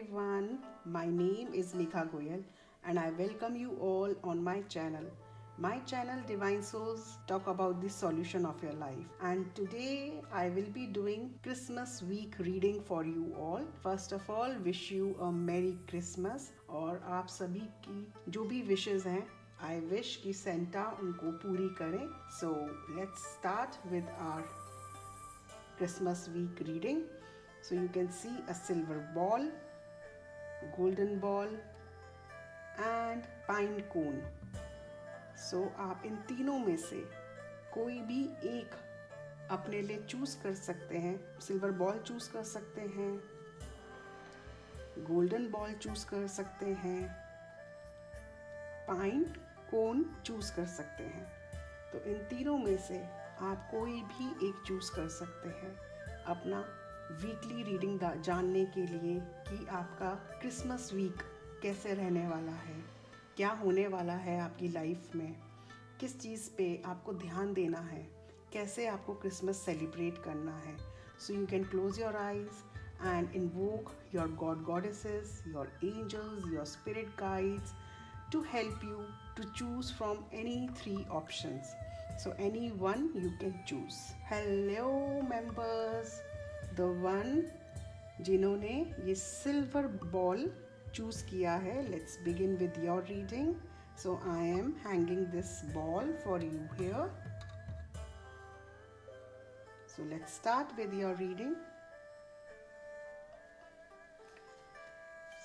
everyone, my name is Megha Goyal and I welcome you all on my channel. My channel Divine Souls talk about the solution of your life, and today I will be doing Christmas week reading for you all. First of all, wish you a Merry Christmas और आप सभी की जो भी wishes हैं I wish कि Santa उनको पूरी करें. So let's start with our Christmas week reading. So you can see a silver ball, golden ball and pine cone. So आप इन तीनों में से कोई भी एक अपने लिए चूज कर सकते हैं. सिल्वर बॉल चूज कर सकते हैं, गोल्डन बॉल चूज कर सकते हैं, पाइन कोन चूज कर सकते हैं. तो इन तीनों में से आप कोई भी एक चूज कर सकते हैं अपना वीकली रीडिंग जानने के लिए कि आपका क्रिसमस वीक कैसे रहने वाला है, क्या होने वाला है आपकी लाइफ में, किस चीज़ पे आपको ध्यान देना है, कैसे आपको क्रिसमस सेलिब्रेट करना है. So you can close your eyes and invoke your god goddesses, your angels, your spirit guides to help you to choose from any three options. So any one you can choose. Hello members, the one जिन्होंने ये silver ball choose किया है. Let's begin with your reading. So I am hanging this ball for you here. So let's start with your reading.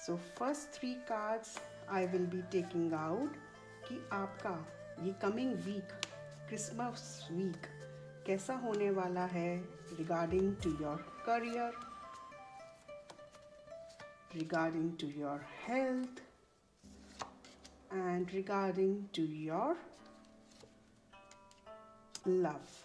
So first three cards I will be taking out कि आपका ये coming week, Christmas week कैसा होने वाला है regarding to your career, regarding to your health and regarding to your love.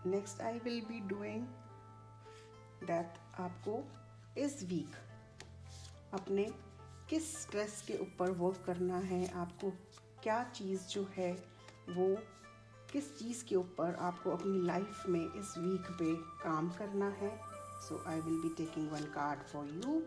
Next I will be doing that आपको इस week अपने किस स्ट्रेस के ऊपर वर्क करना है, आपको क्या चीज़ जो है वो किस चीज़ के ऊपर आपको अपनी लाइफ में इस वीक पे काम करना है. So I will be taking one card for you.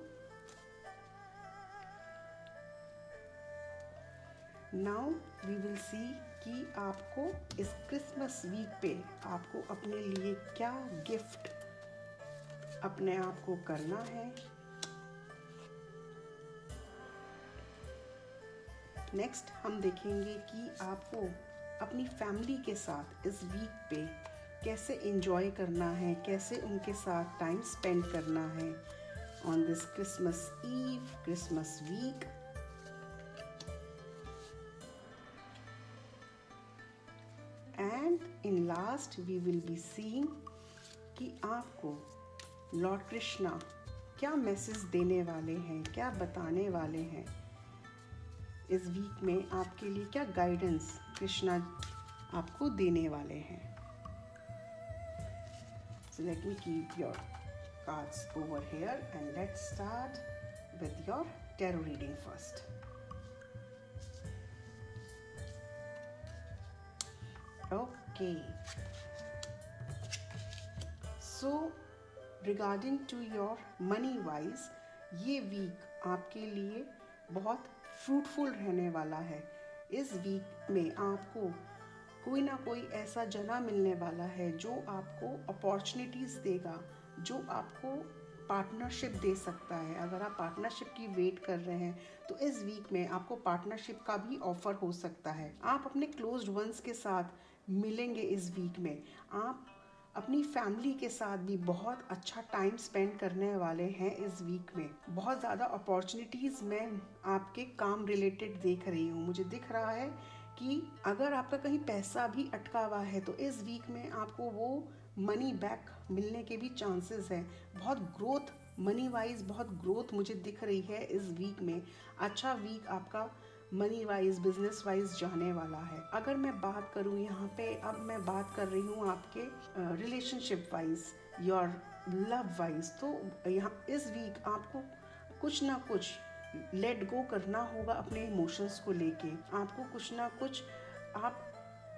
Now we will see कि आपको इस क्रिसमस वीक पे आपको अपने लिए क्या गिफ्ट अपने आप को करना है. नेक्स्ट हम देखेंगे कि आपको अपनी फैमिली के साथ इस वीक पे कैसे एंजॉय करना है, कैसे उनके साथ टाइम स्पेंड करना है on this Christmas eve, Christmas week. And in last we will be seeing कि आपको लॉर्ड कृष्णा क्या मैसेज देने वाले हैं, क्या बताने वाले हैं इस वीक में, आपके लिए क्या गाइडेंस कृष्णा आपको देने वाले हैं. So let me keep your cards over here and let's start with your tarot reading first. Okay. So regarding to your money wise, ये वीक आपके लिए बहुत फ्रूटफुल रहने वाला है. इस वीक में आपको कोई ना कोई ऐसा जना मिलने वाला है जो आपको अपॉर्चुनिटीज़ देगा, जो आपको पार्टनरशिप दे सकता है. अगर आप पार्टनरशिप की वेट कर रहे हैं तो इस वीक में आपको पार्टनरशिप का भी ऑफर हो सकता है. आप अपने क्लोज्ड वंस के साथ मिलेंगे इस वीक में. आप अपनी फैमिली के साथ भी बहुत अच्छा टाइम स्पेंड करने वाले हैं इस वीक में. बहुत ज़्यादा अपॉर्चुनिटीज़ मैं आपके काम रिलेटेड देख रही हूँ. मुझे दिख रहा है कि अगर आपका कहीं पैसा भी अटका हुआ है तो इस वीक में आपको वो मनी बैक मिलने के भी चांसेस हैं. बहुत ग्रोथ मनी वाइज, बहुत ग्रोथ मुझे दिख रही है इस वीक में. अच्छा वीक आपका मनी वाइज, बिजनेस वाइज जाने वाला है. अगर मैं बात करूँ यहाँ पे, अब मैं बात कर रही हूँ आपके relationship wise, your love wise. तो यहाँ इस वीक आपको कुछ ना कुछ लेट गो करना होगा अपने इमोशंस को लेके. आपको कुछ ना कुछ आप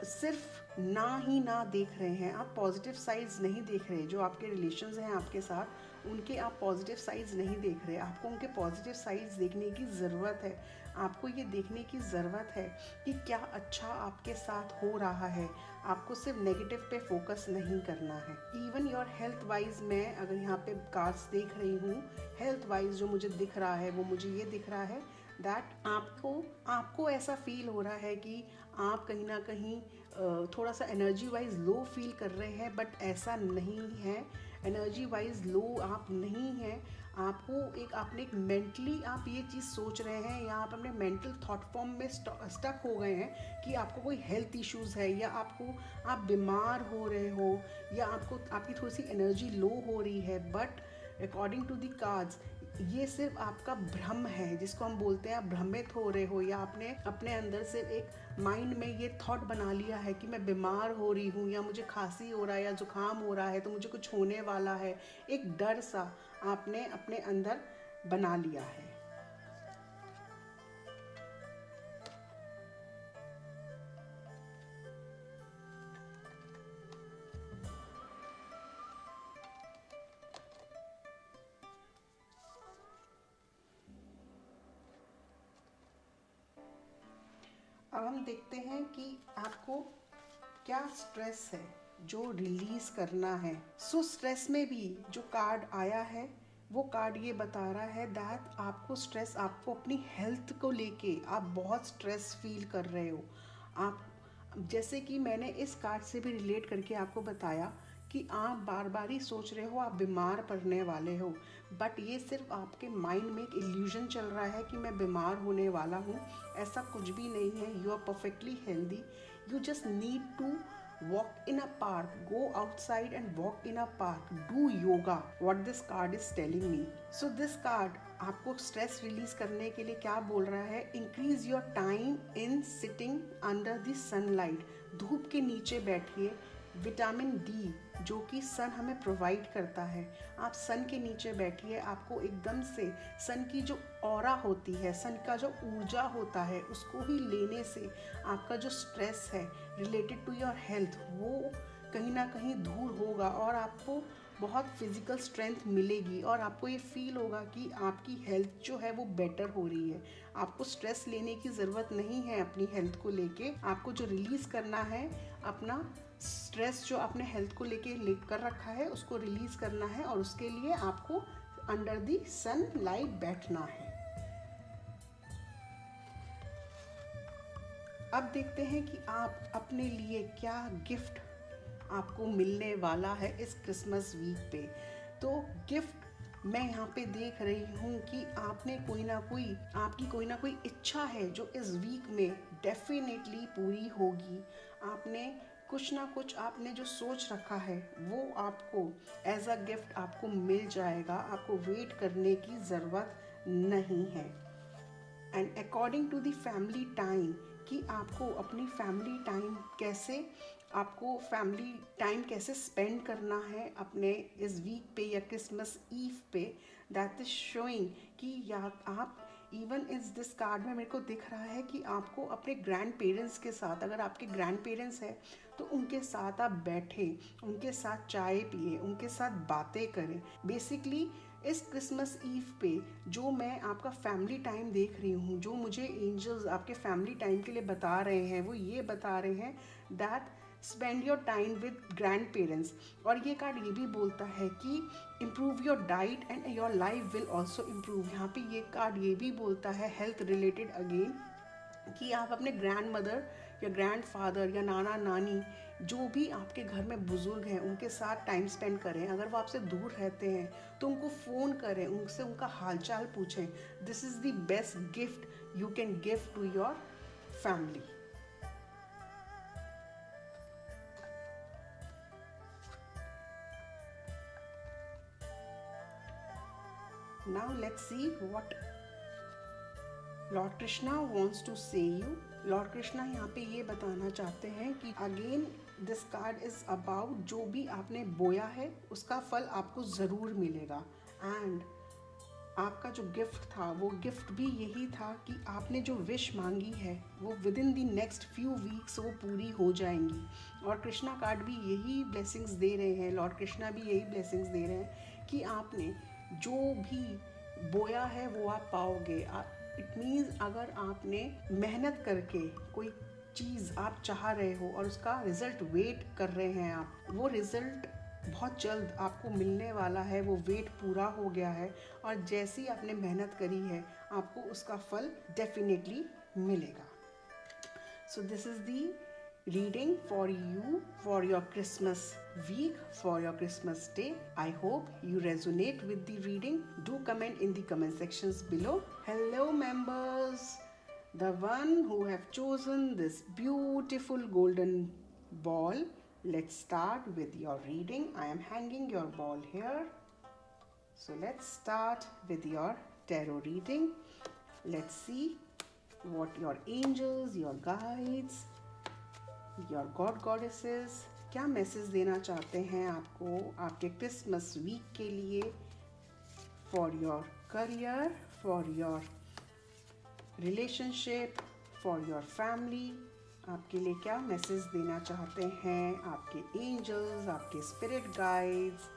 सिर्फ ना ही ना देख रहे हैं, आप पॉजिटिव साइड्स नहीं देख रहे। जो आपके रिलेशंस हैं आपके साथ, उनके आप पॉजिटिव साइड्स नहीं देख रहे। आपको उनके पॉजिटिव साइड्स देखने की ज़रूरत है। आपको ये देखने की ज़रूरत है कि क्या अच्छा आपके साथ हो रहा है। आपको सिर्फ नेगेटिव पे फोकस नहीं करना है। इवन योर हेल्थ वाइज, मैं अगर यहाँ पे कार्ड्स देख रही हूँ, हेल्थ वाइज जो मुझे दिख रहा है वो मुझे ये दिख रहा है दैट आपको ऐसा फील हो रहा है कि आप कहीं ना कहीं थोड़ा सा एनर्जी वाइज लो फील कर रहे हैं, बट ऐसा नहीं है। एनर्जी वाइज लो आप नहीं हैं। आपने एक मेंटली आप ये चीज़ सोच रहे हैं, या आप अपने मेंटल थॉट फॉर्म में स्टक हो गए हैं कि आपको कोई हेल्थ इश्यूज़ है, या आप बीमार हो रहे हो, या आपकी थोड़ी सी एनर्जी लो हो रही है। But according to the cards, ये सिर्फ आपका भ्रम है, जिसको हम बोलते हैं आप भ्रमित हो रहे हो, या आपने अपने अंदर से एक माइंड में ये थॉट बना लिया है कि मैं बीमार हो रही हूँ, या मुझे खांसी हो रहा है, या जुकाम हो रहा है, तो मुझे कुछ होने वाला है। एक डर सा आपने अपने अंदर बना लिया है। अब हम देखते हैं कि आपको क्या स्ट्रेस है जो रिलीज करना है। सो स्ट्रेस में भी जो कार्ड आया है, वो कार्ड ये बता रहा है दैट आपको स्ट्रेस, आपको अपनी हेल्थ को लेके आप बहुत स्ट्रेस फील कर रहे हो। आप, जैसे कि मैंने इस कार्ड से भी रिलेट करके आपको बताया कि आप बार बार ही सोच रहे हो आप बीमार पड़ने वाले हो, बट ये सिर्फ आपके माइंड में एक इल्यूजन चल रहा है कि मैं बीमार होने वाला हूँ। ऐसा कुछ भी नहीं है। You are perfectly healthy. You just need to walk in a park, go outside and walk in a park, do yoga, what this card is telling me. So this card आपको स्ट्रेस रिलीज करने के लिए क्या बोल रहा है, increase your time in sitting under the sunlight. धूप के नीचे बैठिए। विटामिन डी जो कि सन हमें प्रोवाइड करता है, आप सन के नीचे बैठिए। आपको एकदम से सन की जो ऑरा होती है, सन का जो ऊर्जा होता है, उसको ही लेने से आपका जो स्ट्रेस है रिलेटेड टू योर हेल्थ, वो कहीं ना कहीं दूर होगा, और आपको बहुत फिजिकल स्ट्रेंथ मिलेगी, और आपको ये फील होगा कि आपकी हेल्थ जो है वो बेटर हो रही है। आपको स्ट्रेस लेने की ज़रूरत नहीं है अपनी हेल्थ को लेके। आपको जो रिलीज़ करना है, अपना स्ट्रेस जो आपने हेल्थ को लेकर रखा है, उसको रिलीज़ करना है, और उसके लिए आपको अंडर दी सन लाइट बैठना है। अब देखते हैं कि आप अपने लिए क्या गिफ्ट आपको मिलने वाला है इस क्रिसमस वीक पे। तो गिफ्ट मैं यहाँ पे देख रही हूँ कि आपकी कोई ना कोई इच्छा है जो इस वीक में डेफिनेटली पूरी होगी। आपने कुछ ना कुछ आपने जो सोच रखा है वो आपको एज अ गिफ्ट आपको मिल जाएगा। आपको वेट करने की ज़रूरत नहीं है। And according to the family time, कि आपको फैमिली टाइम कैसे स्पेंड करना है अपने इस वीक पे या क्रिसमस ईव पे, दैट इज शोइंग कि या आप इवन इस दिस कार्ड में मेरे को दिख रहा है कि आपको अपने ग्रैंड पेरेंट्स के साथ, अगर आपके ग्रैंड पेरेंट्स हैं तो उनके साथ आप बैठे, उनके साथ चाय पिए, उनके साथ बातें करें। बेसिकली इस क्रिसमस ईव पे जो मैं आपका फैमिली टाइम देख रही हूँ, जो मुझे एंजल्स आपके फैमिली टाइम के लिए बता रहे हैं, वो ये बता रहे हैं that spend your time with grand parents. और ये कार्ड ये भी बोलता है कि improve your diet and your life will also improve. यहाँ पे ये कार्ड ये भी बोलता है हेल्थ रिलेटेड अगेन, कि आप अपने ग्रैंड मदर या ग्रैंड फादर या नाना नानी, जो भी आपके घर में बुजुर्ग हैं, उनके साथ टाइम स्पेंड करें। अगर वो आपसे दूर रहते हैं तो उनको फ़ोन करें, उनसे उनका हालचाल पूछें। This is the best gift you can give to your family. Now let's see what Lord Krishna wants to say you. Lord Krishna यहाँ पे ये बताना चाहते हैं कि again this card is about जो भी आपने बोया है उसका फल आपको ज़रूर मिलेगा। एंड आपका जो गिफ्ट था वो गिफ्ट भी यही था कि आपने जो विश मांगी है वो with in the next few weeks वो पूरी हो जाएंगी। और कृष्णा कार्ड भी यही ब्लेसिंग्स दे रहे हैं, लॉर्ड कृष्णा भी यही ब्लेसिंग्स दे रहे हैं कि आपने जो भी बोया है वो आप पाओगे। इट मीन्स अगर आपने मेहनत करके कोई चीज़ आप चाह रहे हो और उसका रिज़ल्ट वेट कर रहे हैं आप, वो रिज़ल्ट बहुत जल्द आपको मिलने वाला है। वो वेट पूरा हो गया है और जैसी आपने मेहनत करी है आपको उसका फल डेफिनेटली मिलेगा। So this is the reading for you for your Christmas week, for your Christmas day. I hope you resonate with the reading. Do comment in the comment sections below. Hello members, the one who have chosen this beautiful golden ball. Let's start with your reading. I am hanging your ball here. So let's start with your tarot reading. Let's see what your angels, your guides, your god goddesses क्या message देना चाहते हैं आपको आपके Christmas week के लिए, for your career, for your relationship, for your family. आपके लिए क्या मैसेज देना चाहते हैं आपके एंजल्स, आपके स्पिरिट गाइड्स।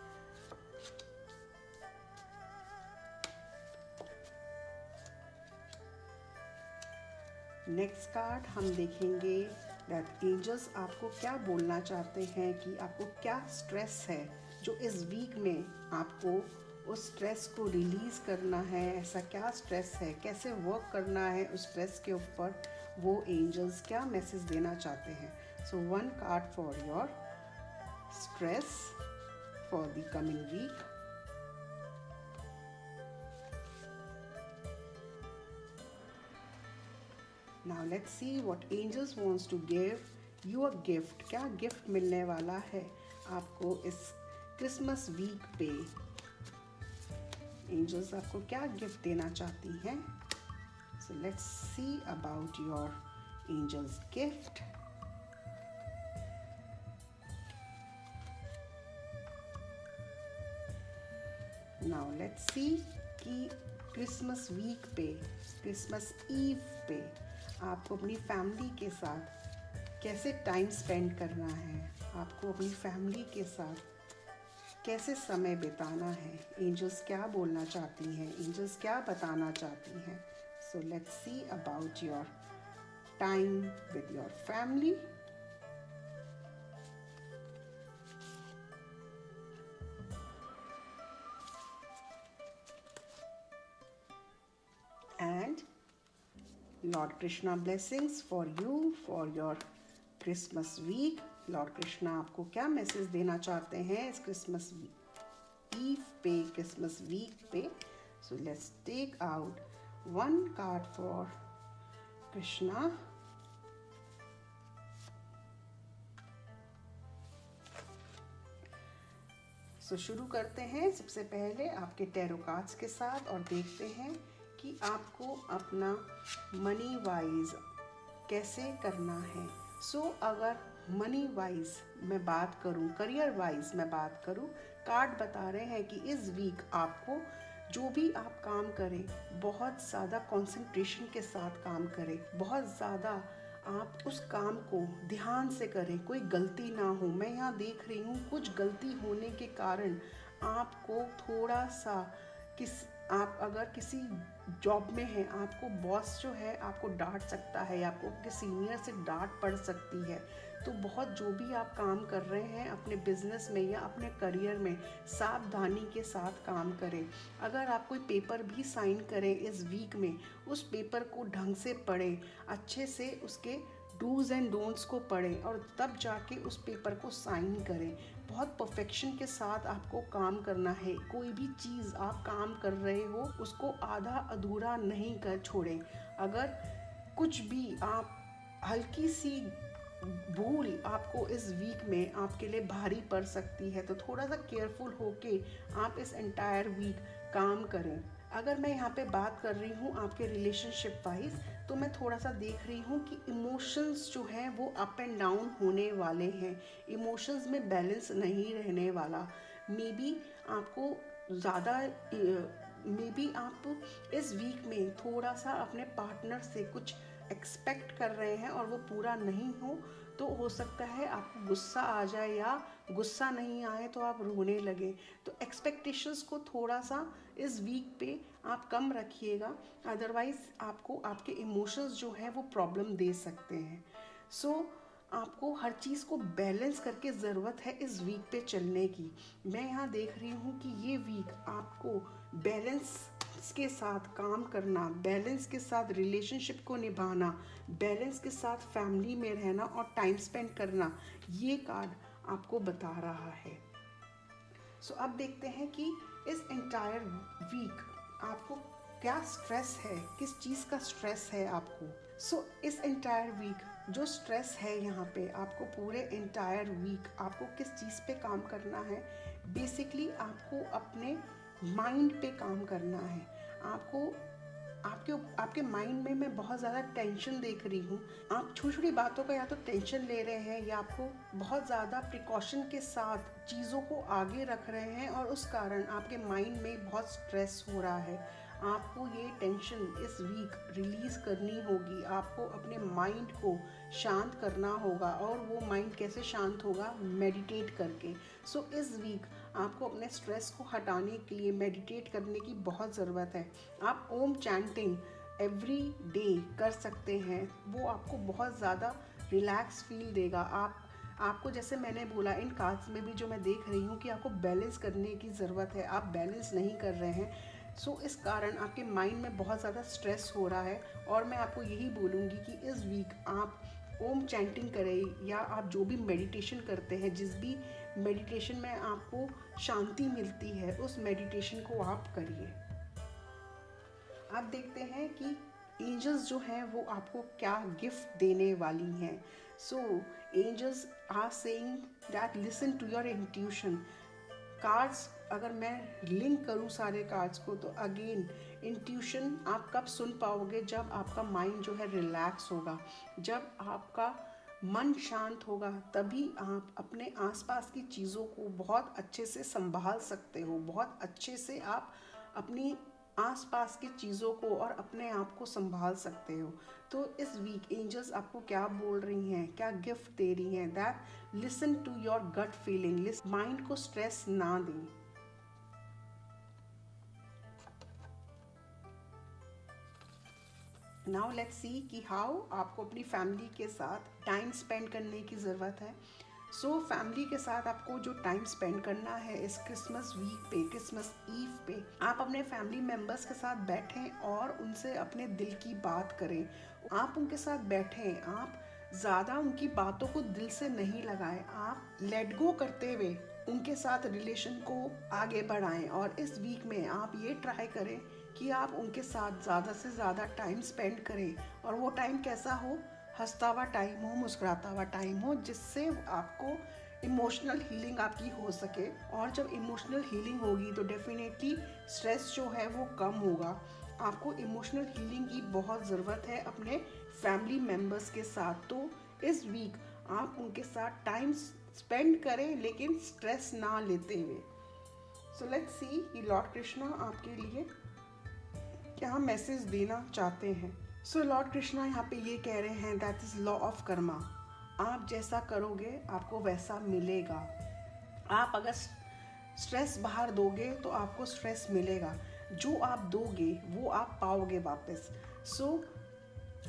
नेक्स्ट कार्ड हम देखेंगे दैट एंजल्स आपको क्या बोलना चाहते हैं, कि आपको क्या स्ट्रेस है जो इस वीक में आपको उस स्ट्रेस को रिलीज़ करना है। ऐसा क्या स्ट्रेस है, कैसे वर्क करना है उस स्ट्रेस के ऊपर, वो एंजल्स क्या मैसेज देना चाहते हैं। So one card for your stress for the coming week. Now let's see what angels wants to give you a gift। क्या गिफ्ट मिलने वाला है आपको इस क्रिसमस वीक पे। एंजल्स आपको क्या गिफ्ट देना चाहती हैं। So let's see about your angels gift। Now let's see कि क्रिसमस वीक पे, क्रिसमस ईव पे आपको अपनी फैमिली के साथ कैसे टाइम स्पेंड करना है, आपको अपनी फैमिली के साथ कैसे समय बिताना है। एंजल्स क्या बोलना चाहती हैं, एंजल्स क्या बताना चाहती हैं। So let's see about your time with your family. And Lord Krishna blessings for you for your Christmas week। Lord Krishna आपको क्या मैसेज देना चाहते हैं इस क्रिसमस ईव पे, क्रिसमस वीक पे। So let's take out one card for Krishna. So शुरू करते हैं सबसे पहले आपके टैरो कार्ड्स के साथ और देखते हैं कि आपको अपना मनी वाइज कैसे करना है। सो अगर मनी वाइज मैं बात करूं, करियर वाइज मैं बात करूं, कार्ड बता रहे हैं कि इस वीक आपको जो भी आप काम करें बहुत ज़्यादा कंसंट्रेशन के साथ काम करें, बहुत ज़्यादा आप उस काम को ध्यान से करें, कोई गलती ना हो। मैं यहाँ देख रही हूँ कुछ गलती होने के कारण आपको थोड़ा सा आप अगर किसी जॉब में हैं, आपको बॉस जो है आपको डांट सकता है, आपको आपके सीनियर से डांट पड़ सकती है। तो बहुत जो भी आप काम कर रहे हैं अपने बिजनेस में या अपने करियर में सावधानी के साथ काम करें। अगर आप कोई पेपर भी साइन करें इस वीक में, उस पेपर को ढंग से पढ़ें, अच्छे से उसके डूज़ एंड डोंट्स को पढ़ें और तब जाके उस पेपर को साइन करें। बहुत परफेक्शन के साथ आपको काम करना है। कोई भी चीज़ आप काम कर रहे हो उसको आधा अधूरा नहीं कर छोड़ें। अगर कुछ भी आप हल्की सी भूल आपको इस वीक में आपके लिए भारी पड़ सकती है, तो थोड़ा सा केयरफुल होके आप इस एंटायर वीक काम करें। अगर मैं यहाँ पे बात कर रही हूँ आपके रिलेशनशिप वाइज, तो मैं थोड़ा सा देख रही हूँ कि इमोशंस जो हैं वो अप एंड डाउन होने वाले हैं। इमोशंस में बैलेंस नहीं रहने वाला। मे बी आपको ज़्यादा मे बी आप इस वीक में थोड़ा सा अपने पार्टनर से कुछ एक्सपेक्ट कर रहे हैं और वो पूरा नहीं हो, तो हो सकता है आपको गुस्सा आ जाए, या गुस्सा नहीं आए तो आप रोने लगे। तो एक्सपेक्टेशंस को थोड़ा सा इस वीक पे आप कम रखिएगा, अदरवाइज आपको आपके इमोशंस जो हैं वो प्रॉब्लम दे सकते हैं। सो आपको हर चीज़ को बैलेंस करके ज़रूरत है इस वीक पे चलने की। मैं यहाँ देख रही हूँ कि ये वीक आपको बैलेंस के साथ काम करना, बैलेंस के साथ रिलेशनशिप को निभाना, बैलेंस के साथ फैमिली में रहना और टाइम स्पेंड करना, ये कार्ड आपको बता रहा है। सो अब देखते हैं कि इस एंटायर वीक आपको क्या स्ट्रेस है, किस चीज़ का स्ट्रेस है आपको। सो इस एंटायर वीक जो स्ट्रेस है यहाँ पे आपको, पूरे एंटायर वीक आपको किस चीज़ पे काम करना है। बेसिकली आपको अपने माइंड पे काम करना है। आपको आपके माइंड में मैं बहुत ज़्यादा टेंशन देख रही हूँ। आप छोटी छोटी बातों का या तो टेंशन ले रहे हैं, या आपको बहुत ज़्यादा प्रिकॉशन के साथ चीज़ों को आगे रख रहे हैं, और उस कारण आपके माइंड में बहुत स्ट्रेस हो रहा है। आपको ये टेंशन इस वीक रिलीज़ करनी होगी। आपको अपने माइंड को शांत करना होगा, और वो माइंड कैसे शांत होगा? मेडिटेट करके। सो इस वीक आपको अपने स्ट्रेस को हटाने के लिए मेडिटेट करने की बहुत ज़रूरत है। आप ओम चैंटिंग एवरी डे कर सकते हैं, वो आपको बहुत ज़्यादा रिलैक्स फील देगा। आपको जैसे मैंने बोला, इन कार्ड्स में भी जो मैं देख रही हूँ कि आपको बैलेंस करने की ज़रूरत है, आप बैलेंस नहीं कर रहे हैं। सो इस कारण आपके माइंड में बहुत ज़्यादा स्ट्रेस हो रहा है, और मैं आपको यही बोलूँगी कि इस वीक आप ओम चैंटिंग करें, या आप जो भी मेडिटेशन करते हैं, जिस भी मेडिटेशन में आपको शांति मिलती है, उस मेडिटेशन को आप करिए। अब देखते हैं कि एंजल्स जो हैं वो आपको क्या गिफ्ट देने वाली हैं। So angels are saying that listen to your intuition. Cards अगर मैं लिंक करूं सारे कार्ड्स को, तो अगेन इंट्यूशन आप कब सुन पाओगे? जब आपका माइंड जो है रिलैक्स होगा, जब आपका मन शांत होगा, तभी आप अपने आसपास की चीज़ों को बहुत अच्छे से संभाल सकते हो। बहुत अच्छे से आप अपनी आसपास की चीज़ों को और अपने आप को संभाल सकते हो। तो इस वीक एंजल्स आपको क्या बोल रही हैं, क्या गिफ्ट दे रही हैं? That listen to your gut feeling, mind को स्ट्रेस ना दें। नाउ लेट्स सी कि हाउ आपको अपनी फैमिली के साथ टाइम स्पेंड करने की ज़रूरत है। सो फैमिली के साथ आपको जो टाइम स्पेंड करना है इस क्रिसमस वीक पे, क्रिसमस ईव पे, आप अपने फैमिली मेम्बर्स के साथ बैठें और उनसे अपने दिल की बात करें। आप उनके साथ बैठें, आप ज़्यादा उनकी बातों को दिल से नहीं लगाएं, आप लेट गो करते हुए उनके साथ रिलेशन को आगे बढ़ाएं। और इस वीक में आप ये ट्राई करें कि आप उनके साथ ज़्यादा से ज़्यादा टाइम स्पेंड करें, और वो टाइम कैसा हो? हंसता हुआ टाइम हो, मुस्कुराता हुआ टाइम हो, जिससे आपको इमोशनल हीलिंग आपकी हो सके। और जब इमोशनल हीलिंग होगी तो डेफिनेटली स्ट्रेस जो है वो कम होगा। आपको इमोशनल हीलिंग की बहुत ज़रूरत है अपने फैमिली मेम्बर्स के साथ। तो इस वीक आप उनके साथ टाइम स्पेंड करें, लेकिन स्ट्रेस ना लेते हुए। सो लेट्स सी कि लॉर्ड कृष्णा आपके लिए क्या मैसेज देना चाहते हैं। सो लॉर्ड कृष्णा यहाँ पे ये कह रहे हैं, that is law of Karma. आप जैसा करोगे आपको वैसा मिलेगा। आप अगर स्ट्रेस बाहर दोगे तो आपको स्ट्रेस मिलेगा। जो आप दोगे वो आप पाओगे वापस। सो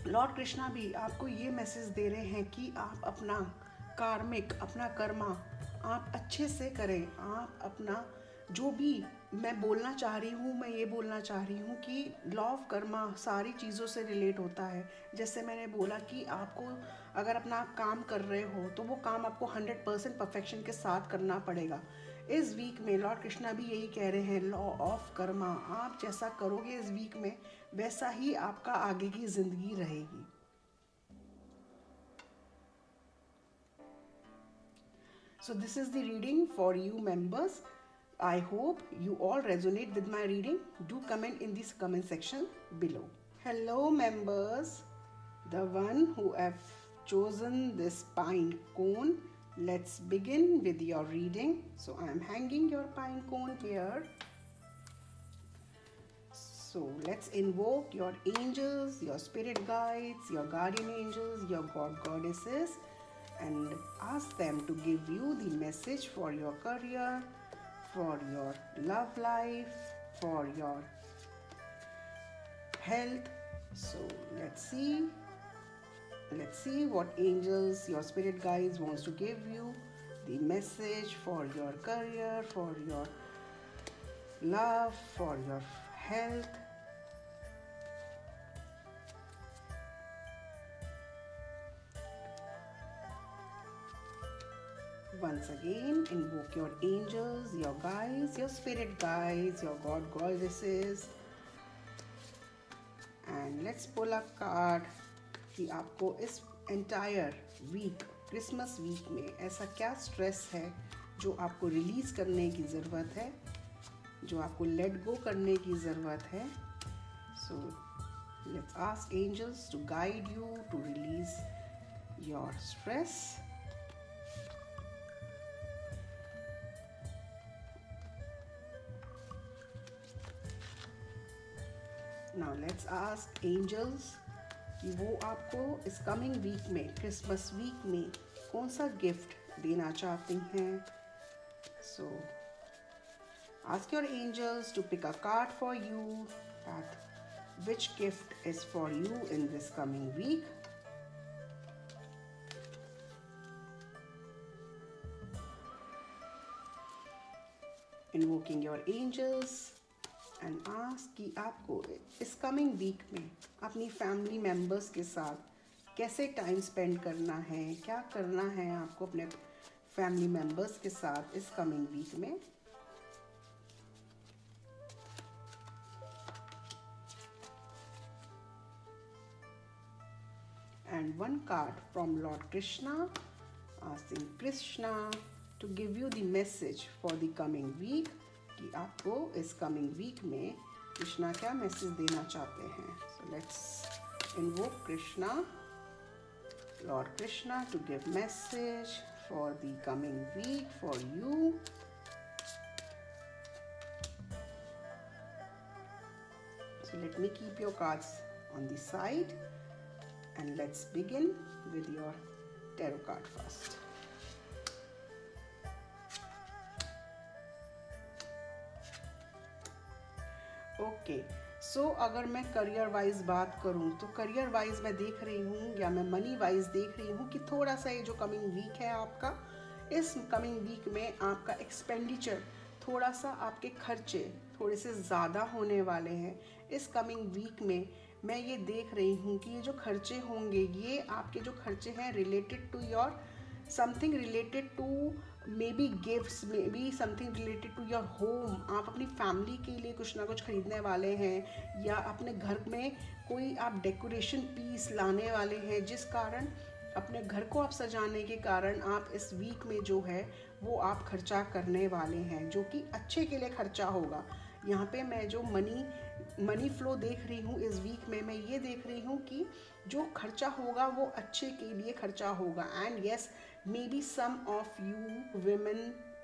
लॉर्ड कृष्णा भी आपको ये मैसेज दे रहे हैं कि आप अपना कार्मिक, अपना कर्मा आप अच्छे से करें। आप अपना जो भी मैं बोलना चाह रही हूँ, मैं ये बोलना चाह रही हूँ कि लॉ ऑफ कर्मा सारी चीज़ों से रिलेट होता है। जैसे मैंने बोला कि आपको अगर अपना आप काम कर रहे हो तो वो काम आपको 100% परफेक्शन के साथ करना पड़ेगा। इस वीक में लॉर्ड कृष्णा भी यही कह रहे हैं, लॉ ऑफ कर्मा। आप जैसा करोगे इस वीक में, वैसा ही आपका आगे की ज़िंदगी रहेगी। So this is the reading for you members. I hope you all resonate with my reading. Do comment in this comment section below. Hello members, the one who have chosen this pine cone. Let's begin with your reading. So I am hanging your pine cone here. So let's invoke your angels, your spirit guides, your guardian angels, your god goddesses, and ask them to give you the message for your career, for your love life, for your health. So let's see what angels, your spirit guides wants to give you the message for your career, for your love, for your health. Once again, invoke your angels, your guides, your spirit guides, your god goddesses, and let's pull a card कि आपको इस entire week, Christmas week में ऐसा क्या stress है जो आपको release करने की ज़रूरत है, जो आपको लेट गो करने की ज़रूरत है. So let's ask angels to guide you to release your stress. Now let's ask angels कि वो आपको इस कमिंग वीक में, क्रिसमस वीक में कौन सा गिफ्ट देना चाहती हैं. सो ask your angels to pick a card for you, that which gift is for you in this coming week. Invoking your angels and ask कि आपको इस कमिंग वीक में अपनी फैमिली मेम्बर्स के साथ कैसे टाइम स्पेंड करना है, क्या करना है आपको अपने फैमिली मेम्बर्स के साथ इस कमिंग वीक में. And one card from Lord Krishna, asking Krishna to give you the message for the coming week, कि आपको इस coming week में कृष्णा क्या मैसेज देना चाहते हैं. So let's invoke Krishna, Lord Krishna, to give message for the coming week for you. So let me keep your cards on the side. And let's begin with your tarot card first. Okay, so अगर मैं career wise बात करूं तो career wise मैं देख रही हूं, या मैं मनी वाइज देख रही हूं कि थोड़ा सा ये जो कमिंग वीक है आपका, इस कमिंग वीक में आपका एक्सपेंडिचर, थोड़ा सा आपके खर्चे थोड़े से ज़्यादा होने वाले हैं. इस कमिंग वीक में मैं ये देख रही हूँ कि ये जो खर्चे होंगे, ये आपके जो खर्चे हैं related to your something, related to maybe gifts, maybe something related to your home. आप अपनी फैमिली के लिए कुछ ना कुछ खरीदने वाले हैं, या अपने घर में कोई आप डेकोरेशन पीस लाने वाले हैं, जिस कारण अपने घर को आप सजाने के कारण आप इस वीक में जो है वो आप खर्चा करने वाले हैं, जो कि अच्छे के लिए खर्चा होगा. यहाँ पे मैं जो मनी फ्लो देख रही हूँ इस वीक में, मैं ये देख रही हूँ कि जो खर्चा होगा वो अच्छे के लिए खर्चा होगा. And yes, maybe some of you women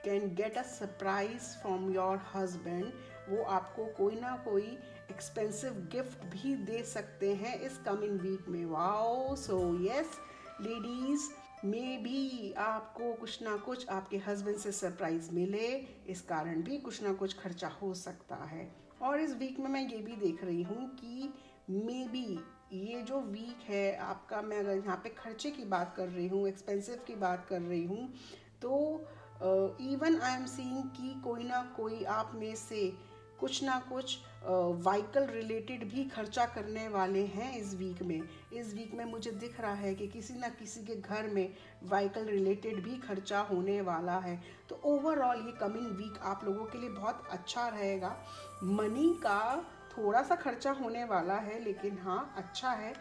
can get a surprise from your husband. वो आपको कोई ना कोई एक्सपेंसिव गिफ्ट भी दे सकते हैं इस कमिंग वीक में. Wow, so yes ladies, may be आपको कुछ ना कुछ आपके हस्बैंड से सरप्राइज मिले, इस कारण भी कुछ ना कुछ खर्चा हो सकता है. और इस वीक में मैं ये भी देख रही हूँ कि मे बी ये जो वीक है आपका, मैं अगर यहाँ पे खर्चे की बात कर रही हूँ, एक्सपेंसिव की बात कर रही हूँ, तो इवन आई एम सीइंग कि कोई ना कोई आप में से कुछ ना कुछ व्हीकल रिलेटेड भी खर्चा करने वाले हैं इस वीक में. इस वीक में मुझे दिख रहा है कि किसी ना किसी के घर में व्हीकल रिलेटेड भी खर्चा होने वाला है. तो ओवरऑल ये कमिंग वीक आप लोगों के लिए बहुत अच्छा रहेगा. मनी का थोड़ा सा खर्चा होने वाला है, लेकिन हाँ अच्छा है,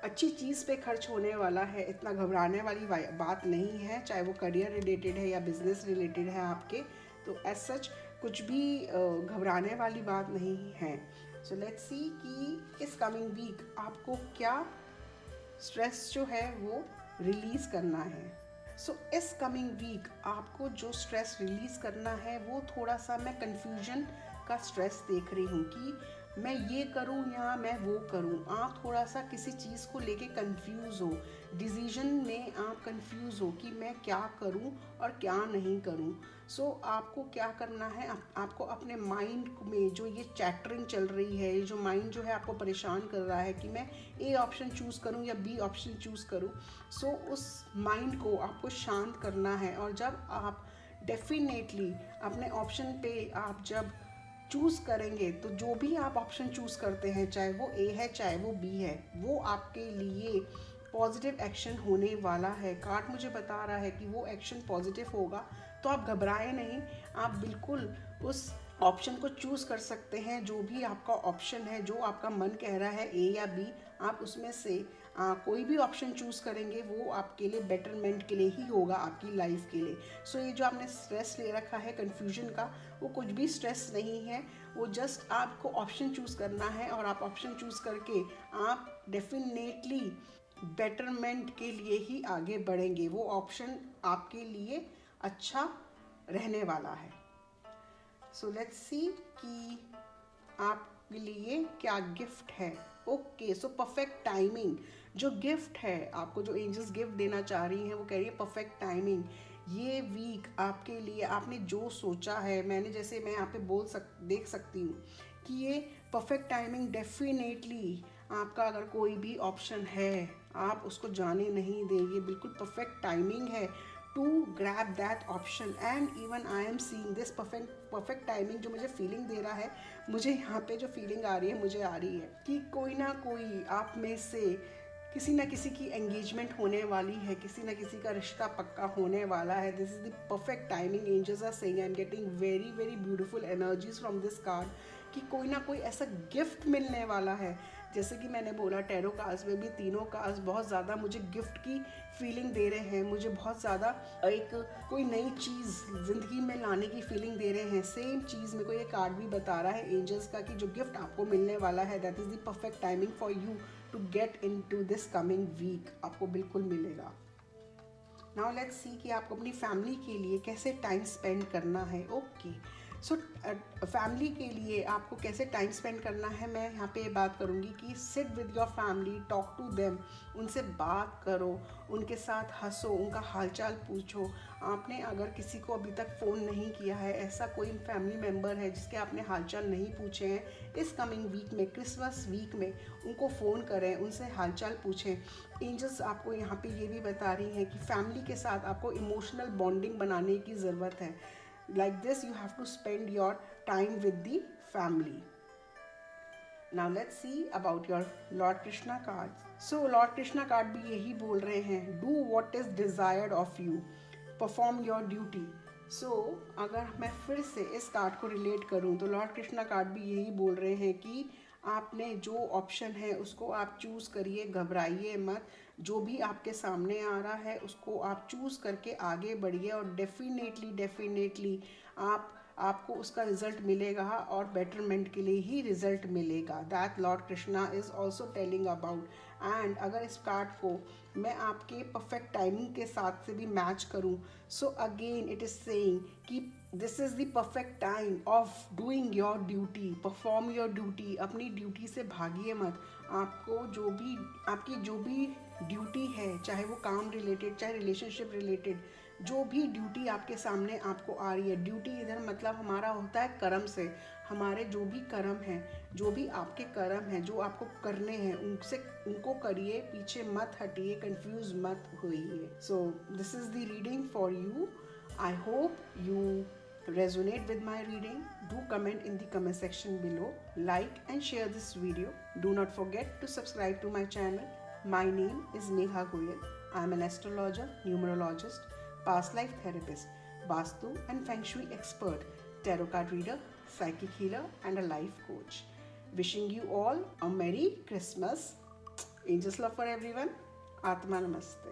अच्छी चीज़ पे खर्च होने वाला है. इतना घबराने वाली बात नहीं है, चाहे वो करियर रिलेटेड है या बिजनेस रिलेटेड है आपके, तो एज सच कुछ भी घबराने वाली बात नहीं है. सो लेट्स सी कि इस कमिंग वीक आपको क्या स्ट्रेस जो है वो रिलीज़ करना है. सो इस कमिंग वीक आपको जो स्ट्रेस रिलीज़ करना है वो थोड़ा सा, मैं कन्फ्यूजन का स्ट्रेस देख रही हूँ कि मैं ये करूँ या मैं वो करूँ। आप थोड़ा सा किसी चीज़ को लेके कंफ्यूज हो, डिसीजन में आप कंफ्यूज हो कि मैं क्या करूँ और क्या नहीं करूँ। सो आपको क्या करना है, आपको अपने माइंड में जो ये चैटरिंग चल रही है, ये जो माइंड जो है आपको परेशान कर रहा है कि मैं ए ऑप्शन चूज़ करूँ या बी ऑप्शन चूज़ करूँ, सो उस माइंड को आपको शांत करना है। और जब आप डेफिनेटली अपने ऑप्शन पे आप जब चूज़ करेंगे तो जो भी आप ऑप्शन चूज़ करते हैं, चाहे वो ए है चाहे वो बी है, वो आपके लिए पॉजिटिव एक्शन होने वाला है। कार्ड मुझे बता रहा है कि वो एक्शन पॉजिटिव होगा। तो आप घबराएं नहीं, आप बिल्कुल उस ऑप्शन को चूज़ कर सकते हैं। जो भी आपका ऑप्शन है, जो आपका मन कह रहा है ए या बी, आप उसमें से कोई भी ऑप्शन चूज़ करेंगे वो आपके लिए बेटरमेंट के लिए ही होगा, आपकी लाइफ के लिए। सो ये जो आपने स्ट्रेस ले रखा है कन्फ्यूजन का, वो कुछ भी स्ट्रेस नहीं है। वो जस्ट आपको ऑप्शन चूज़ करना है और आप ऑप्शन चूज़ करके आप डेफिनेटली बेटरमेंट के लिए ही आगे बढ़ेंगे। वो ऑप्शन आपके लिए अच्छा रहने वाला है। सो लेट्स सी कि आपके लिए क्या गिफ्ट है। ओके, सो परफेक्ट टाइमिंग जो गिफ्ट है आपको, जो एंजल्स गिफ्ट देना चाह रही हैं, वो कह रही है परफेक्ट टाइमिंग। ये वीक आपके लिए आपने जो सोचा है, मैं यहाँ पे देख सकती हूँ कि ये परफेक्ट टाइमिंग डेफिनेटली आपका अगर कोई भी ऑप्शन है आप उसको जाने नहीं देंगे। बिल्कुल परफेक्ट टाइमिंग है to grab that option. And even I am seeing this perfect timing जो मुझे फीलिंग दे रहा है, मुझे यहाँ पे जो फीलिंग आ रही है, मुझे आ रही है कि कोई ना कोई आप में से किसी ना किसी की एंगेजमेंट होने वाली है, किसी ना किसी का रिश्ता पक्का होने वाला है। This is the perfect timing. Angels are saying, I am getting very very beautiful energies from this card कि कोई ना कोई ऐसा गिफ्ट मिलने वाला है। जैसे कि मैंने बोला, टैरो कार्ड्स में भी तीनों कार्ड्स बहुत ज़्यादा मुझे गिफ्ट की फीलिंग दे रहे हैं, मुझे बहुत ज़्यादा एक कोई नई चीज़ ज़िंदगी में लाने की फीलिंग दे रहे हैं। सेम चीज़ मेरे को ये कार्ड भी बता रहा है एंजल्स का कि जो गिफ्ट आपको मिलने वाला है, that is the perfect timing for you to get into this coming week. आपको बिल्कुल मिलेगा। नाउ लेट्स सी कि आपको अपनी फैमिली के लिए कैसे टाइम स्पेंड करना है। ओके, सो फैमिली के लिए आपको कैसे टाइम स्पेंड करना है, मैं यहाँ पे बात करूँगी कि sit with your family, talk to them, उनसे बात करो, उनके साथ हंसो, उनका हालचाल पूछो। आपने अगर किसी को अभी तक फ़ोन नहीं किया है, ऐसा कोई फैमिली मेम्बर है जिसके आपने हालचाल नहीं पूछे हैं, इस कमिंग वीक में, क्रिसमस वीक में उनको फ़ोन करें, उनसे हालचाल पूछें। एंजल्स आपको यहाँ पे ये भी बता रही हैं कि फैमिली के साथ आपको इमोशनल बॉन्डिंग बनाने की ज़रूरत है। Like this you have to spend your time with the family. Now let's see about your Lord Krishna cards. So Lord Krishna card भी यही बोल रहे हैं, do what is desired of you, perform your duty. So अगर मैं फिर से इस कार्ड को रिलेट करूँ तो लॉर्ड कृष्णा कार्ड भी यही बोल रहे हैं कि आपने जो ऑप्शन है उसको आप चूज़ करिए, घबराइए मत। जो भी आपके सामने आ रहा है उसको आप चूज़ करके आगे बढ़िए और डेफिनेटली आपको उसका रिजल्ट मिलेगा और बेटरमेंट के लिए ही रिजल्ट मिलेगा। That Lord Krishna is also telling about. And अगर इस कार्ड को मैं आपके परफेक्ट टाइमिंग के साथ से भी मैच करूं, so again it is saying कि this is the perfect time of doing your duty, perform your duty. अपनी ड्यूटी से भागिए मत। आपकी जो भी ड्यूटी है, चाहे वो काम रिलेटेड, चाहे रिलेशनशिप रिलेटेड, जो भी ड्यूटी आपके सामने आपको आ रही है, ड्यूटी इधर मतलब हमारा होता है कर्म से। हमारे जो भी कर्म हैं, जो भी आपके कर्म हैं, जो आपको करने हैं, उनको करिए, पीछे मत हटिए, कंफ्यूज मत होइए। So this is the reading for you. I hope you resonate with my reading. Do comment in the comment section below. Like and share this video. Do not forget to subscribe to my channel. My name is Neha Goyal. I am an astrologer, numerologist, past life therapist, Vastu and Feng Shui expert, tarot card reader, psychic healer and a life coach. Wishing you all a Merry Christmas. Angels love for everyone. Atma Namaste.